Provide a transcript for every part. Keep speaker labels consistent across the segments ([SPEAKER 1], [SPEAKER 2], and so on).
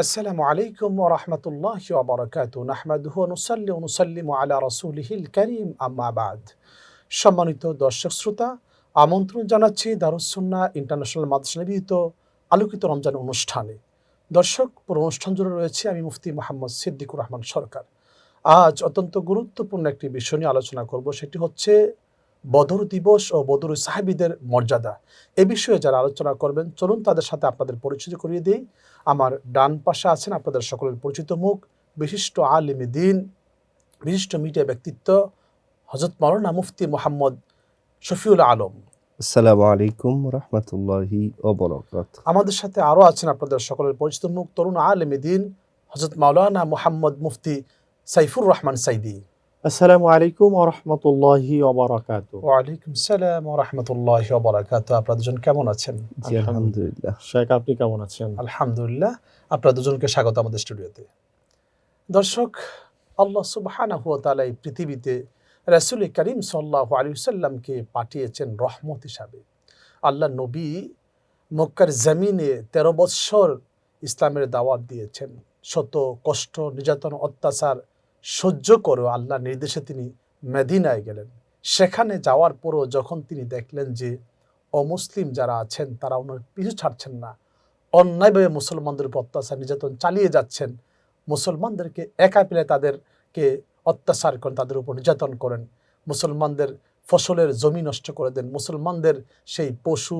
[SPEAKER 1] আসসালামু আলাইকুম ওয়া রাহমাতুল্লাহি ওয়া বারাকাতুহু নাহমাদুহু ওয়া নুসাল্লি ওয়া নুসাল্লিমু আলা রাসূলিহিল কারীম আম্মা বাদ। সম্মানিত দর্শক শ্রোতা, আমন্ত্রণ জানাচ্ছি দারুস সুন্নাহ ইন্টারন্যাশনাল মাদ্রাসা নিবেদিত আলোকিত রমজান অনুষ্ঠানে। দর্শক, পুরো অনুষ্ঠান জুড়ে রয়েছে আমি মুফতি মোহাম্মদ সিদ্দিকুর রহমান সরকার। আজ অত্যন্ত গুরুত্বপূর্ণ একটি বিষয় নিয়ে আলোচনা করব, সেটি হচ্ছে বদর দিবস ও বদর সাহাবীদের মর্যাদা। এ বিষয়ে যারা আলোচনা করবেন, চলুন তাদের সাথে আপনাদের পরিচয় করিয়ে দিই। আমার ডান পাশে আছেন আপনাদের সকলের পরিচিত মুখ, বিশিষ্ট আলেমে দ্বীন, বিশিষ্ট মিডিয়া ব্যক্তিত্ব হযরত মাওলানা মুফতি মোহাম্মদ শফিউল আলম।
[SPEAKER 2] আসসালামু আলাইকুম রহমতুল্লাহি ওয়া বারাকাতুহু।
[SPEAKER 1] আমাদের সাথে আরও আছেন আপনাদের সকলের পরিচিত মুখ, তরুণ আলেমে দ্বীন হযরত মাওলানা মুহাম্মদ মুফতি সাইফুর রহমান সাইদি।
[SPEAKER 3] আসসালামু আলাইকুম ওয়া রাহমাতুল্লাহি ওয়া বারাকাতুহু।
[SPEAKER 1] ওয়ালাইকুম সালাম ওয়া রাহমাতুল্লাহি ওয়া বারাকাতুহু। আপনারা দুজন কেমন আছেন?
[SPEAKER 2] জি আলহামদুলিল্লাহ।
[SPEAKER 3] শেখ, আপনি কেমন আছেন?
[SPEAKER 1] আলহামদুলিল্লাহ। আপনারা দুজনকে স্বাগত আমাদের স্টুডিওতে। দর্শক, আল্লাহ সুবহানাহু ওয়া তাআলা এই পৃথিবীতে রাসূল করিম সাল্লাল্লাহু আলাইহি ওয়াসাল্লামকে পাঠিয়েছেন রহমত হিসাবে। আল্লাহ নবী মক্কার জমিনে 13 বৎসর ইসলামের দাওয়াত দিয়েছেন। শত কষ্ট, নির্যাতন, অত্যাচার সহ্য করেও আল্লাহর নির্দেশে তিনি মদিনায় গেলেন। সেখানে যাওয়ার পরও যখন তিনি দেখলেন যে অমুসলিম যারা আছেন তারা ওনার পিছু ছাড়ছেন না, অন্যায়ভাবে মুসলমানদের উপর অত্যাচার নির্যাতন চালিয়ে যাচ্ছেন, মুসলমানদেরকে একা পেলে তাদেরকে অত্যাচার করেন, তাদের উপর নির্যাতন করেন, মুসলমানদের ফসলের জমি নষ্ট করে দেন, মুসলমানদের সেই পশু,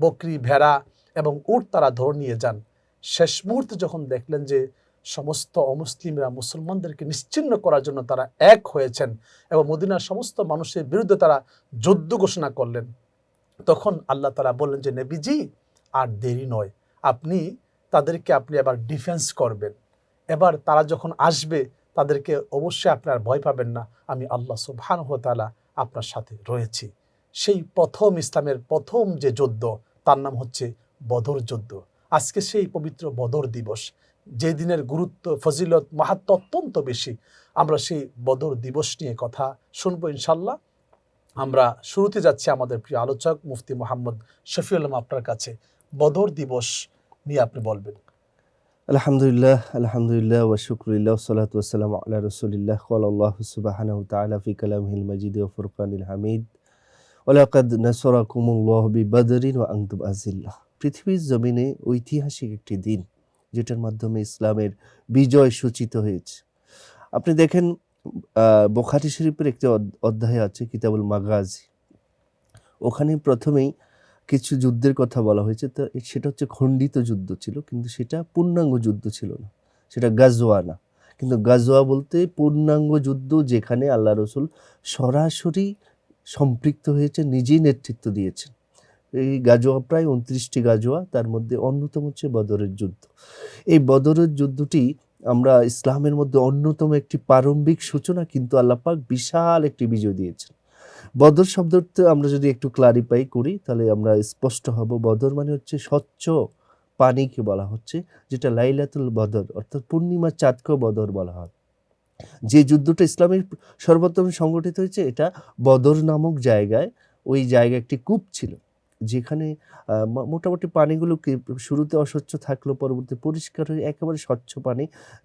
[SPEAKER 1] বকরি, ভেড়া এবং উট তারা ধরে নিয়ে যান। শেষ মুহূর্তে যখন দেখলেন যে সমস্ত অমুসলিমরা মুসলমানদেরকে নিশ্চিহ্ন করার জন্য তারা এক হয়েছেন এবং মদিনার সমস্ত মানুষের বিরুদ্ধে তারা যুদ্ধ ঘোষণা করলেন, তখন আল্লাহ তাআলা বললেন যে নবীজি, আর দেরি নয়, তাদেরকে আপনি এবার ডিফেন্স করবেন। এবার তারা যখন আসবে তাদেরকে অবশ্যই আপনার ভয় পাবেন না, আমি আল্লাহ সুবহানাহু ওয়া তাআলা আপনার সাথে রয়েছি। সেই প্রথম ইসলামের প্রথম যে যুদ্ধ, তার নাম হচ্ছে বদর যুদ্ধ। আজকে সেই পবিত্র বদর দিবস, যে দিনের গুরুত্ব, ফজিলত, মাহাত্ম্য অত্যন্ত বেশি। আমরা সেই বদর দিবস নিয়ে কথা শুনবো ইনশাল্লাহ। আমরা শুরুতে যাচ্ছি আমাদের প্রিয় আলোচক মুফতি মোহাম্মদ শফিউল আলম আপনার কাছে। বদর দিবস নিয়ে আপনি বলবেন।
[SPEAKER 2] আলহামদুলিল্লাহ আলহামদুলিল্লাহ ওয়া শুকরিল্লাহ ওয়া সালাতু ওয়া সালামু আলা রাসূলিল্লাহ ক্বালা আল্লাহু সুবহানাহু ওয়া তাআলা ফি কালামিহিল মাজিদ ওয়া ফুরকানিল হামিদ ওয়া লাকাদ নাসারাকুমুল্লাহু বিবাদরিন ওয়া আনতুম আযিল্লাহ। পৃথিবীর জমিনে ঐতিহাসিক একটি দিন, যেটার মাধ্যমে ইসলামের বিজয় সূচিত হয়েছে। আপনি দেখেন, বুখারী শরীফের একটি অধ্যায় আছে কিতাবুল মাগাজি। ওখানে প্রথমেই কিছু যুদ্ধের কথা বলা হয়েছে। তো সেটা হচ্ছে খণ্ডিত যুদ্ধ ছিল, কিন্তু সেটা পূর্ণাঙ্গ যুদ্ধ ছিল না, সেটা গাজওয়া না। কিন্তু গাজওয়া বলতে পূর্ণাঙ্গ যুদ্ধ, যেখানে আল্লাহ রসুল সরাসরি সম্পৃক্ত হয়েছে, নিজেই নেতৃত্ব দিয়েছেন। এই গাজওয়া প্রায় 29টি গাজওয়া, তার মধ্যে অন্যতম হচ্ছে বদরের যুদ্ধ। এই বদরের যুদ্ধটি আমরা ইসলামের মধ্যে অন্যতম একটি প্রারম্ভিক সূচনা, কিন্তু আল্লাহ পাক বিশাল একটি বিজয় দিয়েছেন। বদর শব্দটা আমরা যদি একটু ক্লারিফাই করি তাহলে আমরা স্পষ্ট হব। বদর মানে হচ্ছে স্বচ্ছ পানিকে বলা হচ্ছে, যেটা লাইলাতুল বদর অর্থাৎ পূর্ণিমার চাঁদকেও বদর বলা হয়। যে যুদ্ধটা ইসলামের সর্বপ্রথম সংগঠিত হয়েছে, এটা বদর নামক জায়গায়। ওই জায়গায় একটি কূপ ছিল, যেখানে মোটামুটি পানিগুলো শুরুতে অস্বচ্ছ থাকলেও পরবর্তী পরিষ্কার হয়ে একেবারে স্বচ্ছ পানি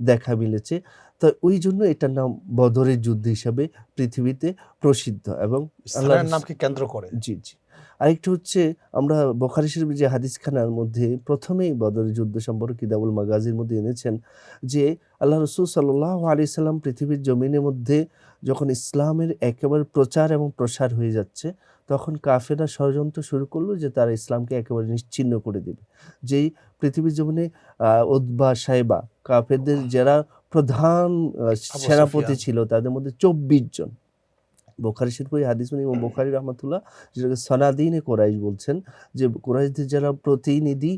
[SPEAKER 2] দেখা মিলেছে। তো ওই জন্য এটার নাম বদরের যুদ্ধ হিসাবে পৃথিবীতে প্রসিদ্ধ এবং
[SPEAKER 1] আল্লাহর নামকে কেন্দ্র করে।
[SPEAKER 2] জি জি। আরেকটু হচ্ছে, আমরা বুখারী শরীফের যে হাদিসখানার মধ্যে প্রথমেই বদরের যুদ্ধ সম্পর্কে কিতাবুল মাগাজির মধ্যে এনেছেন যে আল্লাহ রসুল সাল্লাল্লাহু আলাইহি সাল্লাম পৃথিবীর জমিনের মধ্যে যখন ইসলামের একেবারে প্রচার এবং প্রসার হয়ে যাচ্ছে, তখন কাফেররা ষড়যন্ত্র শুরু করলো যে তারা ইসলামকে একেবারে নিশ্চিহ্ন করে দেবে। যেই পৃথিবীর জমিনে উতবা, সাইবা, কাফেরদের যারা প্রধান সেনাপতি ছিল, তাদের মধ্যে 24 জন। বুখারী শরীফের হাদিস ইমাম বুখারী রাহমাতুল্লাহ যেটাকে সনাদিনে কুরাইশ বলছেন, যে কুরাইশদের যারা প্রতিনিধি,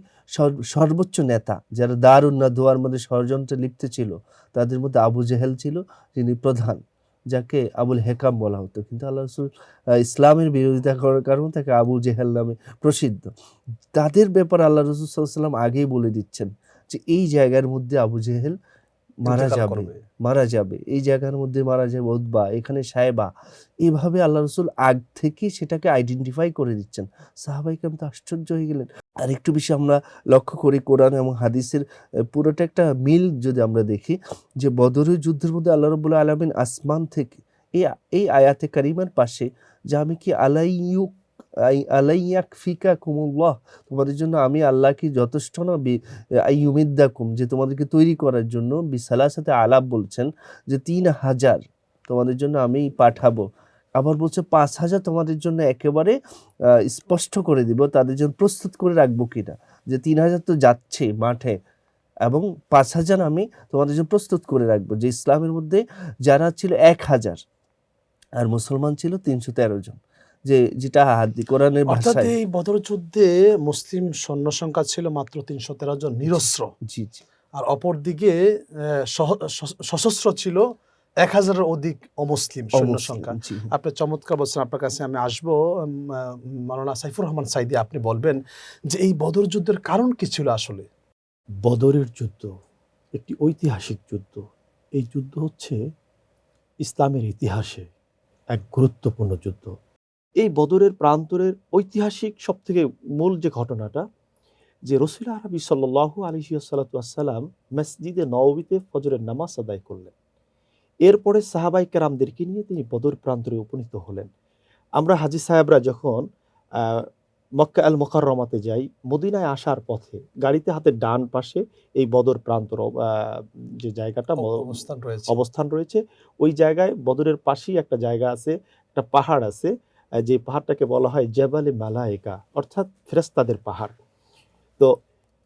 [SPEAKER 2] সর্বোচ্চ নেতা, যারা দারুন নাদওয়ার মধ্যে ষড়যন্ত্রে লিপ্ত ছিল, তাদের মধ্যে আবু জেহেল ছিল, যিনি প্রধান, যাকে আবুল হেকাম বলা হতো। কিন্তু আল্লাহ রাসূল ইসলামের বিরোধিতা করার কারণে তাকে আবু জেহেল নামে প্রসিদ্ধ। তাদের ব্যাপারে আল্লাহ রাসূল সাল্লাল্লাহু আলাইহি ওয়াসাল্লাম আগেই বলে দিচ্ছেন যে এই জায়গার মধ্যে আবু জেহেল মারা
[SPEAKER 1] ইন্তেকাল
[SPEAKER 2] যাবে,
[SPEAKER 1] করবে।
[SPEAKER 2] মারা যাবে, এই জায়গার মধ্যে মারা যাবে উতবা, এখানে সায়েবা, এইভাবে আল্লাহ রসুল আগ থেকেই সেটাকে আইডেন্টিফাই করে দিচ্ছেন। সাহাবাই কেরাম তো আশ্চর্য হয়ে গেলেন। আর একটু বেশি আমরা লক্ষ্য করি কোরআন এবং হাদিসের পুরোটা একটা মিল যদি আমরা দেখি, যে বদরের যুদ্ধের মধ্যে আল্লাহ রাব্বুল আলামিন আসমান থেকে এই আয়াতে কারিমার পাশে, যে আমি কি আলাইয়াকফিকা কুমুল্লাহ, তোমাদের জন্য আমি আল্লাহ কি যথেষ্ট না, আইয়ুমিদ্দাকুম, যে তোমাদেরকে তৈরি করার জন্য, বিসালাসাতে আলাপ বলছেন যে ৩,০০০ তোমাদের জন্য আমি পাঠাবো। আবার বলছে ৫,০০০ তোমাদের জন্য একেবারে স্পষ্ট করে দিব, তাদের জন্য প্রস্তুত করে রাখবো কিনা, যে ৩,০০০ তো যাচ্ছে মাঠে, এবং ৫,০০০ আমি তোমাদের জন্য প্রস্তুত করে রাখবো। যে ইসলামের মধ্যে যারা ছিল ১,০০০ আর মুসলমান ছিল ৩১৩ জন, যেটা কোরআনের
[SPEAKER 1] অর্থাৎ
[SPEAKER 2] ভাষায়।
[SPEAKER 1] এই বদর যুদ্ধে মুসলিম সৈন্য সংখ্যা ছিল মাত্র ৩১৩ জন নিরস্ত্র,
[SPEAKER 2] জি জি
[SPEAKER 1] আর অপরদিকে সশস্ত্র ছিল ১,০০০-এর অধিক অমুসলিম সৈন্য সংখ্যা।
[SPEAKER 2] জি।
[SPEAKER 1] আপনি চমৎকার বলছেন, আপনার কাছে আমি আসবো। মাওলানা সাইফুর রহমান সাইদি, আপনি বলবেন যে এই বদর যুদ্ধের কারণ কি ছিল আসলে?
[SPEAKER 3] বদরের যুদ্ধ একটি ঐতিহাসিক যুদ্ধ। এই যুদ্ধ হচ্ছে ইসলামের ইতিহাসে এক গুরুত্বপূর্ণ যুদ্ধ। এই বদরের প্রান্তরের ঐতিহাসিক সবথেকে মূল যে ঘটনাটা, যে রসুল আরবি সাল্লাল্লাহু আলাইহি ওয়াসাল্লাম মসজিদে নববীতে ফজরের নামাজ আদায় করলেন। এরপরে সাহাবাই কেরামদেরকে নিয়ে তিনি বদর প্রান্তরে উপনীত হলেন। আমরা হাজী সাহেবরা যখন মক্কা আল মোকাররমাতে যাই, মদিনায় আসার পথে গাড়িতে হাতে ডান পাশে এই বদর প্রান্তর যে জায়গাটা
[SPEAKER 1] অবস্থান রয়েছে।
[SPEAKER 3] অবস্থান রয়েছে, ওই জায়গায় বদরের পাশেই একটা জায়গা আছে, একটা পাহাড় আছে, যে পাহাড়টাকে বলা হয় জেবালে মালায়েকা, অর্থাৎ ফেরেশতাদের পাহাড়। তো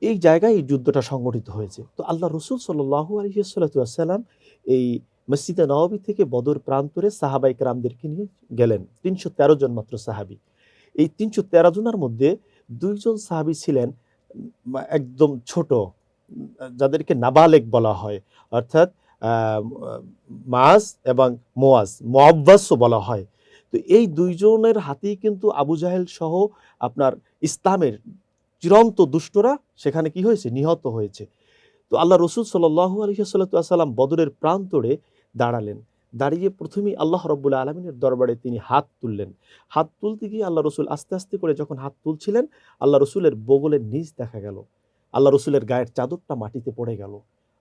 [SPEAKER 3] এই জায়গায় এই যুদ্ধটা সংগঠিত হয়েছে। তো আল্লাহ রসুল সাল্লাল্লাহু আলাইহি ওয়াসাল্লাম এই মসজিদে নববী থেকে বদর প্রান্তরে সাহাবাই কেরামদেরকে নিয়ে গেলেন। ৩১৩ জন মাত্র সাহাবী। এই ৩১৩ জনের মধ্যে ২ জন সাহাবী ছিলেন একদম ছোট, যাদেরকে নাবালেগ বলা হয়, অর্থাৎ মাস এবং মুআব্বাসও বলা হয়। তো এই ২ জনের হাতেই কিন্তু আবু জাহেল সহ আপনার ইসলামের চিরন্ত দুষ্টরা সেখানে কি হয়েছে, নিহত হয়েছে। তো আল্লাহ রসুল সাল্লাল্লাহু আলাইহি ওয়াসাল্লাম বদরের প্রান্তরে দাঁড়ালেন। দাঁড়িয়ে প্রথমেই আল্লাহ রাব্বুল আলামিনের দরবারে তিনি হাত তুললেন। হাত তুলতে গিয়ে আল্লাহ রসুল আস্তে আস্তে করে যখন হাত তুলছিলেন, আল্লাহ রসুলের বগলের নিচ দেখা গেল, আল্লাহ রসুলের গায়ের চাদরটা মাটিতে পড়ে গেল।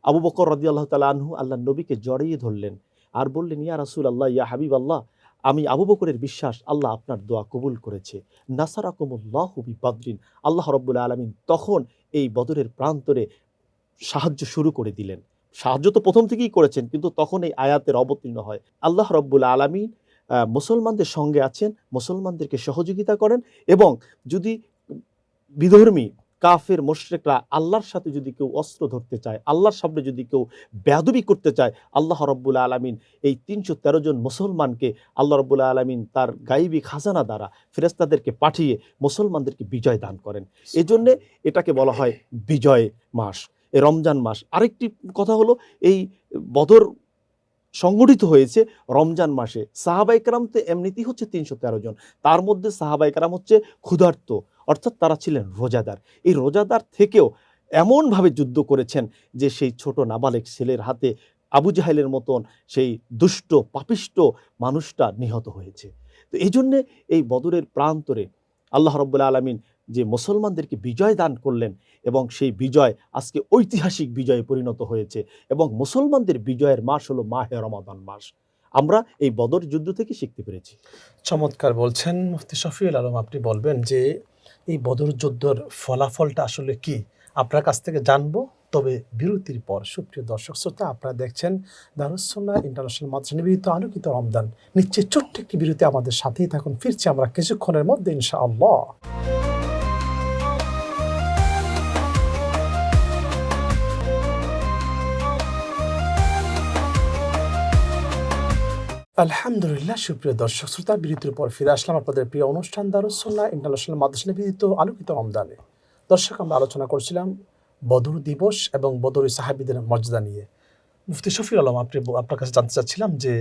[SPEAKER 3] আবু বকর রাদিয়াল্লাহু তাআলা আনহু আল্লাহ নবীকে জড়িয়ে ধরলেন আর বললেন, ইয়া রাসূলুল্লাহ, ইয়া হাবিবাল্লাহ, আমি আবু বকরের বিশ্বাস আল্লাহ আপনার দোয়া কবুল করেছে। নাসারাকুমুল্লাহু বিবাদরিন, আল্লাহ রাব্বুল আলামিন তখন এই বদরের প্রান্তরে সাহায্য শুরু করে দিলেন। সাহায্য তো প্রথম থেকেই করেছেন, কিন্তু তখন এই আয়াতের অবতীর্ণ হয়। আল্লাহ রাব্বুল আলামিন মুসলমানদের সঙ্গে আছেন, মুসলমানদেরকে সহযোগিতা করেন, এবং যদি বিধর্মী কাফের মুশরিকরা আল্লাহর সাথে যদি কেউ অস্ত্র ধরতে চায়, আল্লাহর সামনে যদি কেউ বেয়াদবি করতে চায়, আল্লাহ রাব্বুল আলামিন এই ৩১৩ জন মুসলমানকে আল্লাহ রাব্বুল আলামিন তার গায়বী খাজানা দ্বারা ফেরেশতাদেরকে পাঠিয়ে মুসলমানদেরকে বিজয় দান করেন। এজন্যে এটাকে বলা হয় বিজয় মাস, এই রমজান মাস। আরেকটি কথা হলো, এই বদর সংগঠিত হয়েছে রমজান মাসে। সাহাবায়ে কেরাম তো এমনিতেই হচ্ছে ৩১৩ জন, তার মধ্যে সাহাবায়ে কেরাম হচ্ছে ক্ষুধার্ত, অর্থাৎ তারা ছিলেন রোজাদার। এই রোজাদার থেকেও এমনভাবে যুদ্ধ করেছেন যে সেই ছোট নাবালেক ছেলের হাতে আবু জাহেলের মতন সেই দুষ্ট পাপিষ্ট মানুষটা নিহত হয়েছে। তো এই জন্যে এই বদরের প্রান্তরে আল্লাহ রাব্বুল আলামিন যে মুসলমানদেরকে বিজয় দান করলেন, এবং সেই বিজয় আজকে ঐতিহাসিক বিজয়ে পরিণত হয়েছে, এবং মুসলমানদের বিজয়ের মাস হলো মাহে রমাদান মাস। আমরা এই বদর যুদ্ধ থেকে শিখতে পেরেছি।
[SPEAKER 1] চমৎকার বলছেন মুফতি শফিউল আলম। আপনি বলবেন যে এই বদর যুদ্ধের ফলাফলটা আসলে কি, আপনার কাছ থেকে জানবো। তবে বিরতির পর সুপ্রিয় দর্শক শ্রোতা, আপনারা দেখছেন দারুস সুন্নাহ ইন্টারন্যাশনাল মাদ্রাসা নিবেদিত আলোকিত রমজান। নিচ্ছে ছোট্ট একটি বিরতি, আমাদের সাথেই থাকুন। ফিরছি আমরা কিছুক্ষণের মধ্যে ইনশাআল্লাহ। আলহামদুলিল্লাহ, সুপ্রিয় দর্শক শ্রোতা, বিরতির পর ফিরে আসলাম আপনাদের প্রিয় অনুষ্ঠান দারুস সুন্নাহ ইন্টারন্যাশনাল মাদ্রাসা নিবেদিত আলোকিত রমজানে। দর্শক, আমরা আলোচনা করছিলাম বদর দিবস এবং বদরি সাহাবীদের মর্যাদা নিয়ে। মুফতি শফিউল আলম, আপনার কাছে জানতে চাচ্ছিলাম যে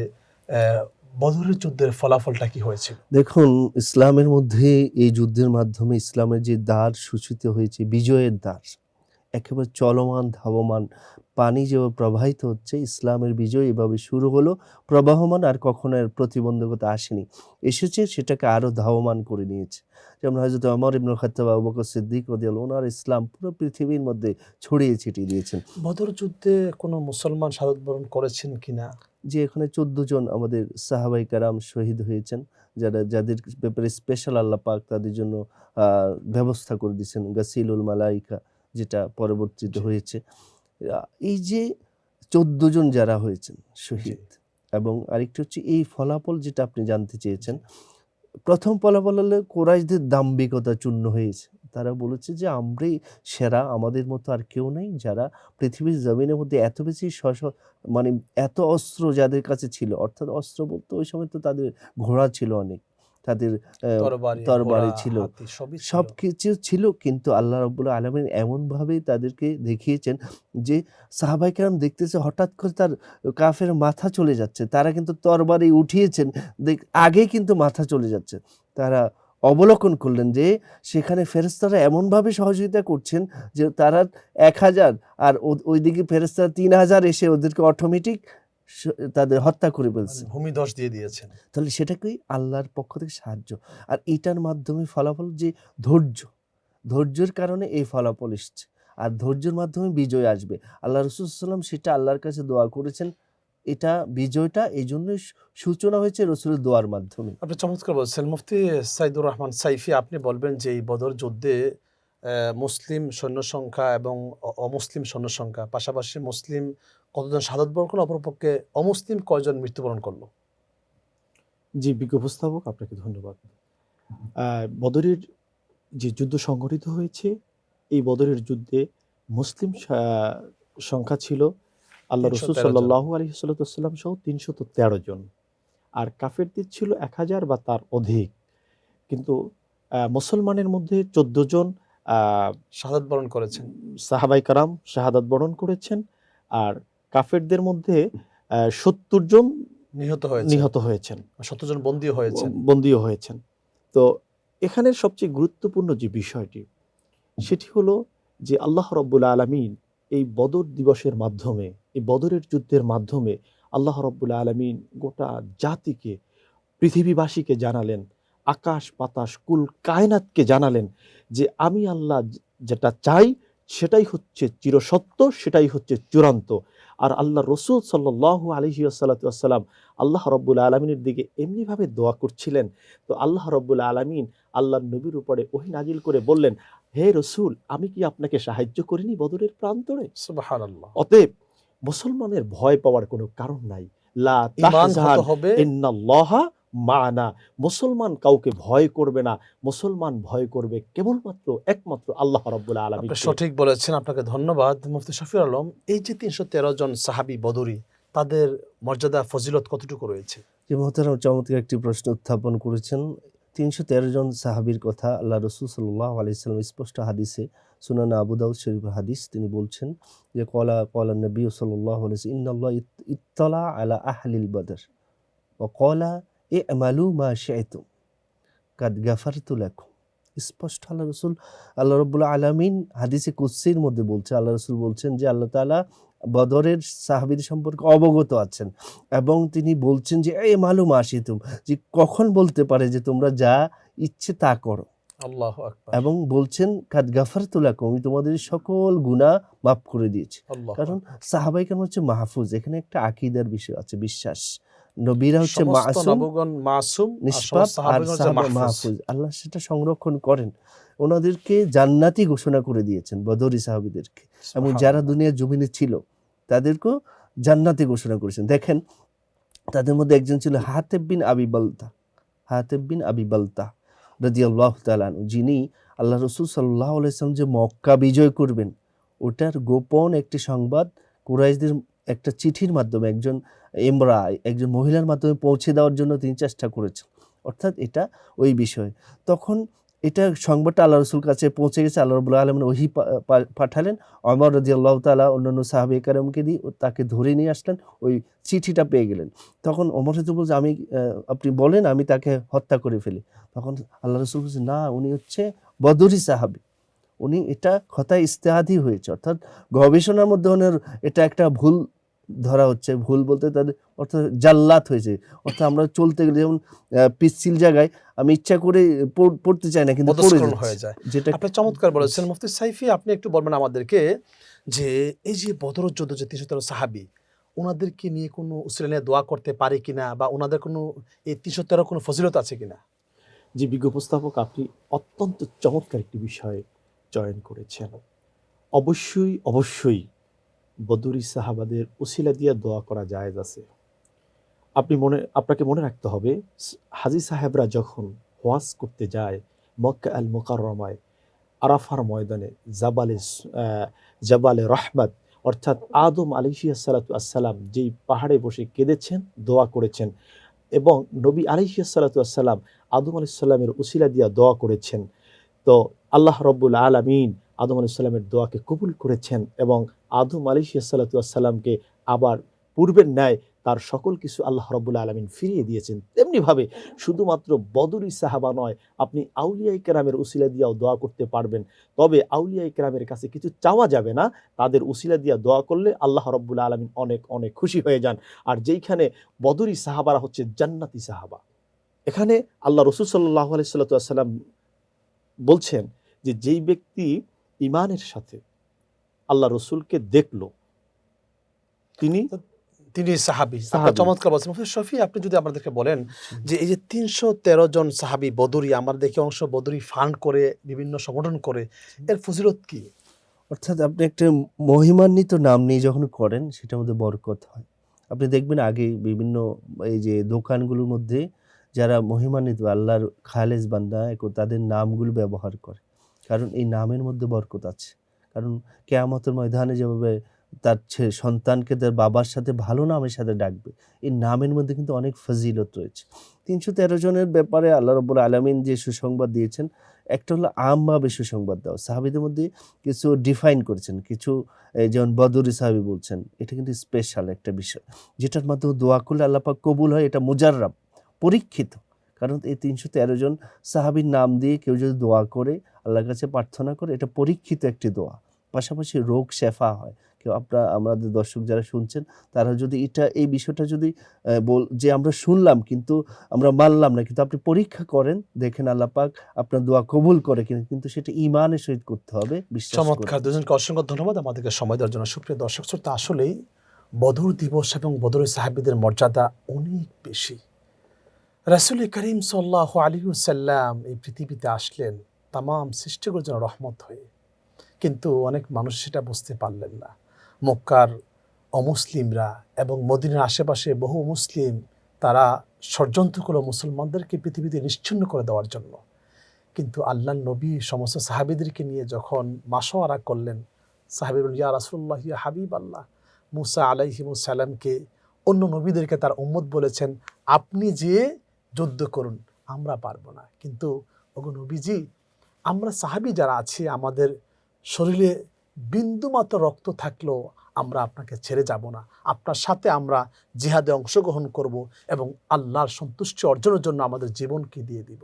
[SPEAKER 1] বদরের যুদ্ধের ফলাফলটা কি হয়েছিল?
[SPEAKER 2] দেখুন, ইসলামের মধ্যে এই যুদ্ধের মাধ্যমে ইসলামের যে দ্বার সূচিত হয়েছে, বিজয়ের দ্বার, একেবারে চলমান ধাবমান পানি যেভাবে প্রবাহিত হচ্ছে, ইসলামের বিজয় এভাবে শুরু হলো, প্রবাহমান, আর কখনো এর প্রতিবন্ধকতা আসেনি, এসেছে সেটাকে আরও ধাবমান করে নিয়েছে। যেমন হযরত ওমর ইবনুল খাত্তাব, আবু বকর সিদ্দিক রাদিয়াল্লাহু আনহু, ওনার ইসলাম পুরো পৃথিবীর মধ্যে ছড়িয়ে ছিটিয়ে দিয়েছেন।
[SPEAKER 1] বদর যুদ্ধে কোনো মুসলমান শাহাদাত বরণ করেছেন কিনা?
[SPEAKER 2] যে এখানে 14 জন আমাদের সাহাবায়ে কেরাম শহীদ হয়েছেন, যাদের ব্যাপারে স্পেশাল আল্লাহ পাক তাদের জন্য ব্যবস্থা করে দিয়েছেন, গাসিলুল মালাইকা, যেটা পরবর্তীতে
[SPEAKER 1] জি।
[SPEAKER 2] হয়েছে। এই যে 14 জন যারা হয়েছেন
[SPEAKER 1] জি।
[SPEAKER 2] শহীদ, এবং আরেকটি হচ্ছে এই ফলাফল যেটা আপনি জানতে চেয়েছেন। প্রথম ফলাফল হলো কুরাইশদের দাম্ভিকতা চূর্ণ হয়েছে। তারা বলেছে যে আমরাই সেরা, আমাদের মতো আর কেউ নেই, যারা পৃথিবীর জমিনের মধ্যে এত বেশি মানে এত অস্ত্র যাদের কাছে ছিল, অর্থাৎ অস্ত্র বলতে ওই সময় তো তাদের ঘোড়া ছিল অনেক, তাদের
[SPEAKER 1] তরবারি,
[SPEAKER 2] তরবারি
[SPEAKER 1] ঘোড়া,
[SPEAKER 2] ছিল,
[SPEAKER 1] হাতি সবই ছিল।
[SPEAKER 2] সবকিছু ছিল, কিন্তু আল্লাহ রাব্বুল আলামিন এমনভাবে তাদেরকে দেখিয়েছেন যে সাহাবায়ে কেরাম দেখতেছে হঠাৎ করে তার কাফের মাথা চলে যাচ্ছে। তারা কিন্তু তরবারি উঠিয়েছেন, আগেই কিন্তু মাথা চলে যাচ্ছে। তারা অবলোকন করলেন যে সেখানে ফেরেশতারা এমনভাবে সহযোগিতা করছেন যে তারা 1000 আর ওইদিকে ফেরেশতারা 3000 এসে ওদেরকে অটোমেটিক তাদের হত্যা করে ফেলছে।
[SPEAKER 1] মানে ভূমিধস দিয়ে দিয়েছেন।
[SPEAKER 2] তাহলে সেটাকেই আল্লাহর পক্ষ থেকে সাহায্য। আর এটার মাধ্যমে ফলাফল যে ধৈর্য, ধৈর্যের কারণে এই ফলাফল এসছে। আর ধৈর্যের মাধ্যমে বিজয় আসবে। আল্লাহ রাসূল সাল্লাল্লাহু আলাইহি ওয়াসাল্লাম সেটা আল্লাহর কাছে দোয়া করেছেন। এটা বিজয়টা এইজন্যই সূচনা হয়েছে রাসূলের দোয়ার মাধ্যমে।
[SPEAKER 1] আপনি চমৎকার বলছেন। মুফতি সাইদুর রহমান সাইফি, আপনি বলবেন যে এই বদর যুদ্ধে মুসলিম সৈন্য সংখ্যা এবং অমুসলিম সৈন্য সংখ্যা, পাশাপাশি মুসলিম কতজন শাহাদাত বরণ করলো, অপরপক্ষে অমুসলিম কয়জন মৃত্যুবরণ করলো?
[SPEAKER 3] জি, বিজ্ঞ উপস্থাপক, আপনাকে ধন্যবাদ। বদরের যে যুদ্ধ সংঘটিত হয়েছে, এই বদরের যুদ্ধে মুসলিম সংখ্যা ছিল আল্লাহ রসুল
[SPEAKER 1] ৩১৩ জন।
[SPEAKER 3] সাল্লাল্লাহু আলাইহি সাল্লাম সহ ৩১৩ জন, আর কাফেরদের ছিল 1000 বা তার অধিক। কিন্তু মুসলমানের মধ্যে 14 জন
[SPEAKER 1] শাহাদাত বরণ করেছেন।
[SPEAKER 3] সাহাবায়ে কেরাম শাহাদাত বরণ করেছেন, আর কাফেরদের মধ্যে 70 জন নিহত হয়েছেন,
[SPEAKER 1] ৭০ জন বন্দী হয়েছেন।
[SPEAKER 3] বন্দীও হয়েছেন। তো এখানের সবচেয়ে গুরুত্বপূর্ণ যে বিষয়টি, সেটি হলো যে আল্লাহ রাব্বুল আলামিন এই বদর দিবসের মাধ্যমে, এই বদরের যুদ্ধের মাধ্যমে আল্লাহ রাব্বুল আলামিন গোটা জাতিকে, পৃথিবীবাসীকে জানালেন, আকাশ বাতাস কুল কায়নাতকে জানালেন যে আমি আল্লাহ যেটা চাই সেটাই হচ্ছে চিরসত্য, সেটাই হচ্ছে চূড়ান্ত। আর আল্লাহ রসুল সাল্লাল্লাহু আলাইহি ওয়াসাল্লাম আল্লাহ রাব্বুল আলামিনের দিকে এমনিভাবে দোয়া করছিলেন। তো আল্লাহ রাব্বুল আলামিন আল্লাহর নবীর উপরে ওহী নাজিল করে বললেন, হে রসুল, আমি কি আপনাকে সাহায্য করিনি বদরের প্রান্তরে?
[SPEAKER 1] সুবহানাল্লাহ।
[SPEAKER 3] অতএব মুসলমানের ভয় পাওয়ার কোনো কারণ নাই। লা
[SPEAKER 1] ঈমান
[SPEAKER 3] তাহজান
[SPEAKER 1] হতে হবে।
[SPEAKER 3] ইন্নাল্লাহা মা'না। মুসলমান কাউকে ভয় করবে না, মুসলমান ভয় করবে কেবলমাত্র একমাত্র আল্লাহ রাব্বুল
[SPEAKER 1] আপনি
[SPEAKER 3] আলামিনকে।
[SPEAKER 1] সঠিক বলেছেন, আপনাকে ধন্যবাদ মুফতি শফিউল আলম। এই যে ৩১৩ জন সাহাবী বদরী, তাদের মর্যাদা ফজিলত কতটুকু রয়েছে?
[SPEAKER 2] যে মহতারাম চমৎকার একটি প্রশ্ন উত্থাপন করেছেন। ৩১৩ জন সাহাবীর কথা আল্লাহ রাসূল সাল্লাল্লাহু আলাইহি সাল্লাম স্পষ্ট হাদিসে, সুনান আবু দাউদ শরীফের হাদিস, তিনি বলছেন যে ক্বালা নবী সাল্লাল্লাহু আলাইহি ওয়াসাল্লাম ইন্নাল্লাহ ইত্তালা আলা আহলিল বদর ওয়া ক্বালা ই'মালু মা শি'তুম কাদ গাফারতু লাকুম। স্পষ্ট আল্লাহ রাব্বুল আলামিন হাদিসে কুদসির মধ্যে বলছে, আল্লাহ রাসূল বলছেন যে আল্লাহ তাআলা বদরের সাহাবীদের সম্পর্কে অবগত আছেন, এবং তিনি বলছেন যে এই মালুম আসিতুম, যে কখন বলতে পারে যে তোমরা যা ইচ্ছে তা করো,
[SPEAKER 1] আল্লাহু আকবার।
[SPEAKER 2] এবং বলছেন কাদ গাফারতু লাকুম, আমি তোমাদের সকল গুনাহ মাফ করে দিয়েছি।
[SPEAKER 1] আল্লাহু
[SPEAKER 2] কারণ
[SPEAKER 1] আকবার।
[SPEAKER 2] সাহাবায়ে কেরাম হচ্ছে মাহফুজ, এখানে একটা আকীদার বিষয় আছে, বিশ্বাস। নবীরা হচ্ছে
[SPEAKER 1] সমস্ত
[SPEAKER 2] মাসুম,
[SPEAKER 1] নবগণ মাসুম, আর
[SPEAKER 2] নিষ্পাপ,
[SPEAKER 1] সমস্ত
[SPEAKER 2] আর
[SPEAKER 1] সাহাবীগণ হচ্ছে
[SPEAKER 2] সাহাবা
[SPEAKER 1] মাহফুজ।
[SPEAKER 2] মাহফুজ। আল্লাহ সেটা সংরক্ষণ করেন, ওনাদেরকে জান্নাতি ঘোষণা করে দিয়েছেন বদরি সাহাবীদেরকে, এবং যারা দুনিয়ার জমিনে ছিল তাদেরকেও জান্নাতি ঘোষণা করেছেন। দেখেন, তাদের মধ্যে একজন ছিল হাতেব বিন আবি বালতা রাদিয়াল্লাহু তাআলা আনহু, যিনি আল্লাহ রাসূল সাল্লাল্লাহু আলাইহি ওয়াসাল্লাম যে মক্কা বিজয় করবেন ওটার গোপন একটি সংবাদ কুরাইশদের একটা চিঠির মাধ্যমে একজন মহিলার মাধ্যমে পৌঁছে দেওয়ার জন্য তিনি চেষ্টা করেছেন। অর্থাৎ এটা ওই বিষয়। তখন এটা সংবাদটা আল্লাহ রাসূল কাছে পৌঁছে গেছে, আল্লাহ রাব্বুল আলামিন ওহী পাঠালেন। ওমর রাদিয়াল্লাহু তাআলা অন্যান্য সাহাবায়ে কেরামকে দিয়ে তাকে ধরে নিয়ে আসলেন, ওই চিঠিটা পেয়ে গেলেন। তখন ওমর রাদিয়াল্লাহু বলছে, আপনি বলেন, আমি তাকে হত্যা করে ফেলি। তখন আল্লাহ রাসূল বলছেন, না, উনি হচ্ছে বদরি সাহাবী, উনি এটা খতায় ইজতিহাদি হয়েছে, অর্থাৎ গবেষণার মধ্যে ওনার এটা একটা ভুল ধরা হচ্ছে। ভুল বলতে তাদের অর্থাৎ জাল্লাত হয়েছে, অর্থাৎ আমরা চলতে গেলে যেমন পিচ্ছিল জায়গায় আমি ইচ্ছা করে পড়তে চাই না, কিন্তু পড়ে
[SPEAKER 1] পদস্খলন
[SPEAKER 2] যাচ্ছে,
[SPEAKER 1] হয়ে যায়।
[SPEAKER 2] যেটা
[SPEAKER 1] আপনি চমৎকার বলেছেন মুফতি সাইফি। আপনি একটু বলবেন আমাদেরকে যে এই যে বদর যুদ্ধ যে ৩১৩ সাহাবী, ওনাদেরকে নিয়ে কোনো উসিলা নিয়ে দোয়া করতে পারে কিনা, বা ওনাদের কোনো এই ৩১৩ কোনো ফজিলত আছে কিনা?
[SPEAKER 3] যে বিজ্ঞ উপস্থাপক, আপনি অত্যন্ত চমৎকার একটি বিষয় চয়ন করেছেন। অবশ্যই অবশ্যই বদরি সাহাবাদের উসিলা দিয়ে দোয়া করা জায়েজ আছে। আপনাকে মনে রাখতে হবে, হাজী সাহেবরা যখন ওয়াজ করতে যায় মক্কা আল মুকাররমায়, আরাফার ময়দানে জাবালে রহমত, অর্থাৎ আদম আলাইহিস সালাতু আসসালাম যেই পাহাড়ে বসে কেঁদেছেন, দোয়া করেছেন, এবং নবী আলাইহিস সালাতু আসসালাম আদম আলাইহিস সালামের উসিলা দিয়া দোয়া করেছেন। তো আল্লাহ রব্বুল আলামিন আদম আলাইহিস সালামের দোয়াকে কবুল করেছেন এবং আদম আলাইহিস সালাতু আসসালামকে আবার পূর্বের ন্যায় তার সকল কিছু আল্লাহ রব্বুল আলামিন ফিরিয়ে দিয়েছেন। তেমনিভাবে শুধুমাত্র বদরি সাহাবা নয়, আপনি আউলিয়ায়ে কেরামের উসিলা দিয়াও দোয়া করতে পারবেন। তবে আউলিয়ায়ে কেরামের কাছে কিছু চাওয়া যাবে না, তাদের উসিলা দিয়া দোয়া করলে আল্লাহ রব্বুল আলামিন অনেক অনেক খুশি হয়ে যান। আর যেইখানে বদরি সাহাবারা হচ্ছে জান্নাতি সাহাবা, এখানে আল্লাহ রাসূল সাল্লাল্লাহু আলাইহি ওয়াসাল্লাম বলছেন যে যেই ব্যক্তি ঈমানের সাথে আল্লাহ রসুলকে দেখলো তিনি
[SPEAKER 1] সাহাবী। আপনি
[SPEAKER 3] সাহাবী।
[SPEAKER 1] চমৎকার বলছেন। মুফতি শফি, আপনি যদি আমাদেরকে বলেন যে এই যে ৩১৩ জন সাহাবী বদরি, আমরা দেখি অংশ বদরি ফান্ড করে বিভিন্ন সংগঠন করে, এর ফজিলত কি?
[SPEAKER 2] অর্থাৎ আপনি একটা মহিমান্বিত নাম নিয়ে যখন করেন সেটার মধ্যে বরকত হয়। আপনি দেখবেন আগে বিভিন্ন এই যে দোকানগুলোর মধ্যে যারা মহিমান্বিত আল্লাহর খালেস বান্দা তাদের নামগুলো ব্যবহার করে, কারণ এই নামের মধ্যে বরকত আছে। কারণ কিয়ামতের ময়দানে যেভাবে তার সন্তানকে তার বাবার সাথে ভালো নামের সাথে ডাকবে, এই নামের মধ্যে কিন্তু অনেক ফজিলত রয়েছে। ৩১৩ জনের ব্যাপারে আল্লাহ রাব্বুল আলামিন যে সুসংবাদ দিয়েছেন, একটা হলো আমভাবে সুসংবাদ দেওয়া। সাহাবীদের মধ্যে কিছু ডিফাইন করেছেন, কিছু যেমন বদরি সাহাবী বলছেন, এটা কিন্তু স্পেশাল একটা বিষয়, যেটার মাধ্যমে দোয়া করলে আল্লাহ পাক কবুল হয়। এটা মুজাররাব, পরীক্ষিত। কারণ এই ৩১৩ জন সাহাবীর নাম দিয়ে কেউ যদি দোয়া করে, আল্লাহর কাছে প্রার্থনা করে, এটা পরীক্ষিত একটি দোয়া। পাশাপাশি রোগ শেফা হয়। কেউ আমাদের দর্শক যারা শুনছেন, তারা যদি এই বিষয়টা যদি যে আমরা শুনলাম কিন্তু আমরা মানলাম না, কিন্তু আপনি পরীক্ষা করেন, দেখেন আল্লাহ পাক আপনার দোয়া কবুল করে কিনা, কিন্তু সেটা ঈমানের সহিত করতে হবে, বিশ্বাস করে।
[SPEAKER 1] চমৎকার। দুজনকে অসংখ্য ধন্যবাদ আমাদেরকে সময় দেওয়ার জন্য। সুপ্রিয় দর্শক শ্রোতা, আসলেই বদর দিবস এবং বদরের সাহাবীদের মর্যাদা অনেক বেশি। রাসূল করিম সাল্লাল্লাহু আলাইহি ওয়াসাল্লাম এই পৃথিবীতে আসলেন তামাম সৃষ্টিগুলোর জন্য রহমত হয়ে, কিন্তু অনেক মানুষ সেটা বুঝতে পারলেন না। মক্কার অমুসলিমরা এবং মদিনার আশেপাশে বহু মুসলিম, তারা ষড়যন্ত্র করল মুসলমানদেরকে পৃথিবীতে নিশ্চিহ্ন করে দেওয়ার জন্য। কিন্তু আল্লাহর নবী সমস্ত সাহাবীদেরকে নিয়ে যখন মাশওয়ারা করলেন, সাহাবী বললেন, ইয়া রাসূলুল্লাহ, ইয়া হাবিব আল্লাহ, মুসা আলাইহিমুস সালামকে অন্য নবীদেরকে তার উম্মত বলেছেন, আপনি যে যুদ্ধ করুন, আমরা পারবো না। কিন্তু ওগো নবীজি, আমরা সাহাবী যারা আছি, আমাদের শরীরে বিন্দুমাত্র রক্ত থাকলেও আমরা আপনাকে ছেড়ে যাব না। আপনার সাথে আমরা জিহাদে অংশগ্রহণ করব এবং আল্লাহর সন্তুষ্টি অর্জনের জন্য আমাদের জীবনকে দিয়ে দিব।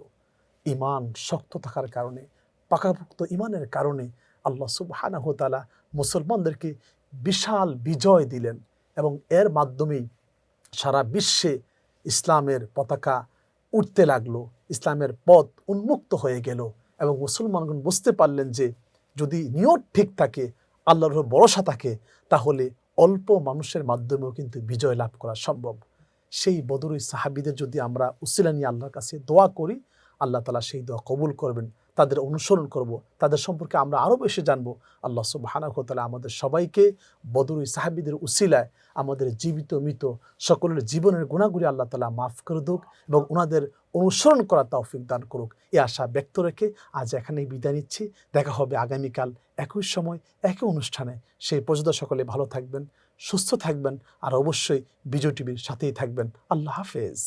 [SPEAKER 1] ঈমান শক্ত থাকার কারণে, পাকাপোক্ত ঈমানের কারণে আল্লাহ সুবহানাহু ওয়া তাআলা মুসলমানদেরকে বিশাল বিজয় দিলেন এবং এর মাধ্যমেই সারা বিশ্বে ইসলামের পতাকা উঠতে লাগলো, ইসলামের পথ উন্মুক্ত হয়ে গেল এবং মুসলমানগণ বুঝতে পারলেন যে যদি নিয়ত ঠিক থাকে, আল্লাহর উপর ভরসা থাকে, তাহলে অল্প মানুষের মাধ্যমেও কিন্তু বিজয় লাভ করা সম্ভব। সেই বদরি সাহাবীদের যদি আমরা উসিলা নিয়ে আল্লাহর কাছে দোয়া করি, আল্লাহ তাআলা সেই দোয়া কবুল করবেন। তাদের অনুসরণ করব, তাদের সম্পর্কে আমরা আরও বেশি জানবো। আল্লাহ সুবহানাহু ওয়া তাআলা আমাদের সবাইকে বদরি সাহাবীদের উসিলায় আমাদের জীবিত মৃত সকলের জীবনের গুনাহগুলি আল্লাহ তাআলা মাফ করে দিক এবং ওনাদের অনুসরণ করার তৌফিক দান করুক, এই আশা ব্যক্ত রেখে আজ এখানেই বিদায় নিচ্ছি। দেখা হবে আগামীকাল একই সময় একই অনুষ্ঠানে। সেই পর্যন্ত সকলে ভালো থাকবেন, সুস্থ থাকবেন, আর অবশ্যই বিজয় টিভির সাথেই থাকবেন। আল্লাহ হাফেজ।